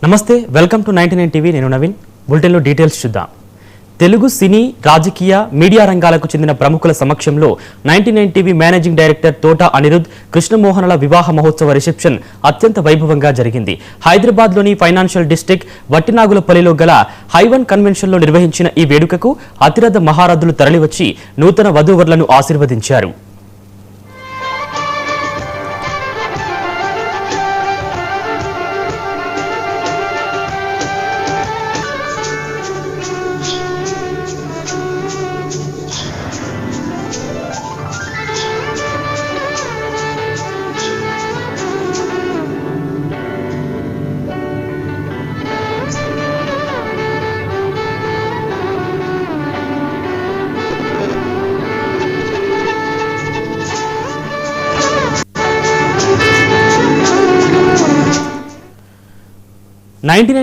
నమస్తే, welcome to 99 TV. నేను నవీన్. బులెటిన్లో డీటెయిల్స్ చూద్దాం. తెలుగు సినీ, రాజకీయ, మీడియా రంగాలకు చెందిన ప్రముఖుల సమక్షంలో 99 టీవీ మేనేజింగ్ డైరెక్టర్ తోట అనిరుద్, కృష్ణమోహనల వివాహ మహోత్సవ రిసెప్షన్ అత్యంత వైభవంగా జరిగింది. హైదరాబాద్లోని ఫైనాన్షియల్ డిస్ట్రిక్ట్ వట్టినాగులపల్లిలో గల హైవన్ కన్వెన్షన్లో నిర్వహించిన ఈ వేడుకకు అతిరథ మహారథులు తరలివచ్చి నూతన వధూవరులను ఆశీర్వదించారు.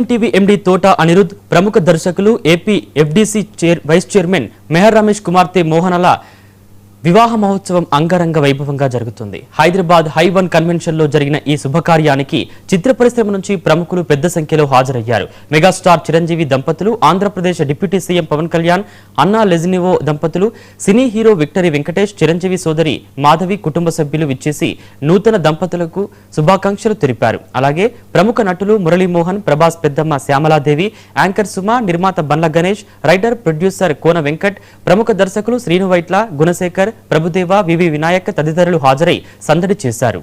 టీవీ ఎండీ తోట అనిరుద్, ప్రముఖ దర్శకులు AP FDC vice chairman Meher Ramesh కుమార్తె మోహనల వివాహ మహోత్సవం అంగరంగ వైభవంగా జరుగుతుంది. హైదరాబాద్ హైవన్ కన్వెన్షన్ లో జరిగిన ఈ శుభకార్యానికి చిత్ర పరిశ్రమ నుంచి ప్రముఖులు పెద్ద సంఖ్యలో హాజరయ్యారు. మెగాస్టార్ చిరంజీవి దంపతులు, ఆంధ్రప్రదేశ్ డిప్యూటీ సీఎం పవన్ కళ్యాణ్, అన్నా లెజినివో దంపతులు, cine hero victory Venkatesh, Chiranjeevi సోదరి మాధవి కుటుంబ సభ్యులు విచ్చేసి నూతన దంపతులకు శుభాకాంక్షలు తెలిపారు. అలాగే ప్రముఖ నటులు మురళీమోహన్, ప్రభాస్ పెద్దమ్మ శ్యామలాదేవి, యాంకర్ సుమ, నిర్మాత బండ్ల గణేష్, రైటర్ ప్రొడ్యూసర్ కోన వెంకట్, ప్రముఖ దర్శకులు శ్రీను వైట్ల, గుణశేఖర్, ప్రభుదేవ, వివి వినాయక్ తదితరులు హాజరై సందడి చేశారు.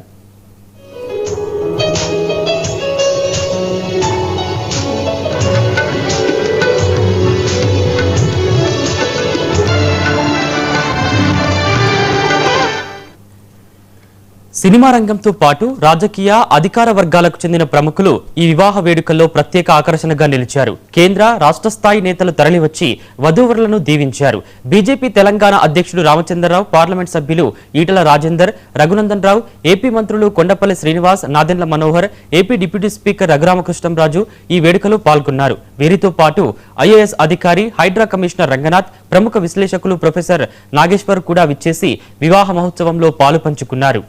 సినిమా రంగంతో పాటు రాజకీయ, అధికార వర్గాలకు చెందిన ప్రముఖులు ఈ వివాహ వేడుకల్లో ప్రత్యేక ఆకర్షణగా నిలిచారు. కేంద్ర, రాష్ట్ర స్థాయి నేతలు తరలివచ్చి వధూవరులను దీవించారు. బీజేపీ తెలంగాణ అధ్యక్షుడు రామచంద్రరావు, పార్లమెంట్ సభ్యులు ఈటల రాజేందర్, రఘునందన్ రావు, ఏపీ మంత్రులు Kondapalli Srinivas, Nadendla Manohar, AP deputy speaker Raghurama Krishnam Raju ఈ వేడుకలో పాల్గొన్నారు. వీరితో పాటు ఐఏఎస్ అధికారి, హైడ్రా కమిషనర్ రంగనాథ్, ప్రముఖ విశ్లేషకులు ప్రొఫెసర్ నాగేశ్వర్ కూడా విచ్చేసి వివాహ మహోత్సవంలో పాలు పంచుకున్నారు.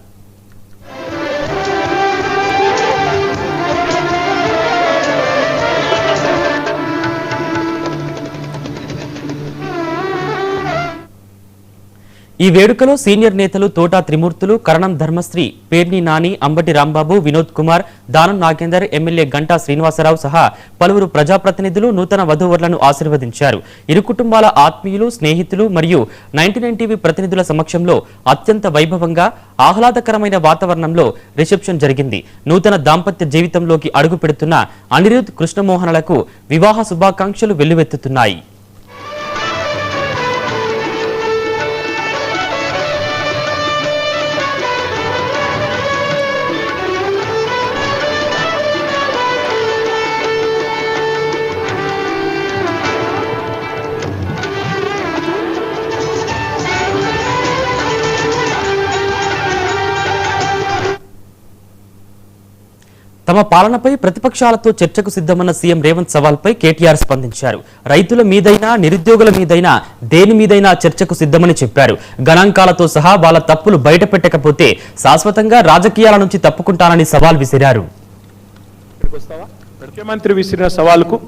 ఈ వేడుకలో సీనియర్ నేతలు తోటా త్రిమూర్తులు, కరణం ధర్మశ్రీ, పేర్ని నాని, అంబటి రాంబాబు, వినోద్ కుమార్, దానం నాగేందర్, ఎమ్మెల్యే గంటా శ్రీనివాసరావు సహా పలువురు ప్రజాప్రతినిధులు నూతన వధూవరులను ఆశీర్వదించారు. ఇరు కుటుంబాల ఆత్మీయులు, స్నేహితులు మరియు 99 టీవీ ప్రతినిధుల సమక్షంలో అత్యంత వైభవంగా, ఆహ్లాదకరమైన వాతావరణంలో రిసెప్షన్ జరిగింది. నూతన దాంపత్య జీవితంలోకి అడుగు పెడుతున్న అనిరుద్, కృష్ణమోహనలకు వివాహ శుభాకాంక్షలు వెల్లువెత్తుతున్నాయి. తమ పాలనపై ప్రతిపక్షాలతో చర్చకు సిద్ధమన్న సీఎం రేవంత్ సవాల్పై కేటీఆర్ స్పందించారు. రైతుల మీదైనా, నిరుద్యోగుల మీదైనా, దేని మీదైనా చర్చకు సిద్ధమని చెప్పారు. గణాంకాలతో సహా వాళ్ళ తప్పులు బయట పెట్టకపోతే శాశ్వతంగా రాజకీయాల నుంచి తప్పుకుంటానని సవాల్ విసిరారు. ముఖ్యమంత్రి విసిరిన సవాలుకు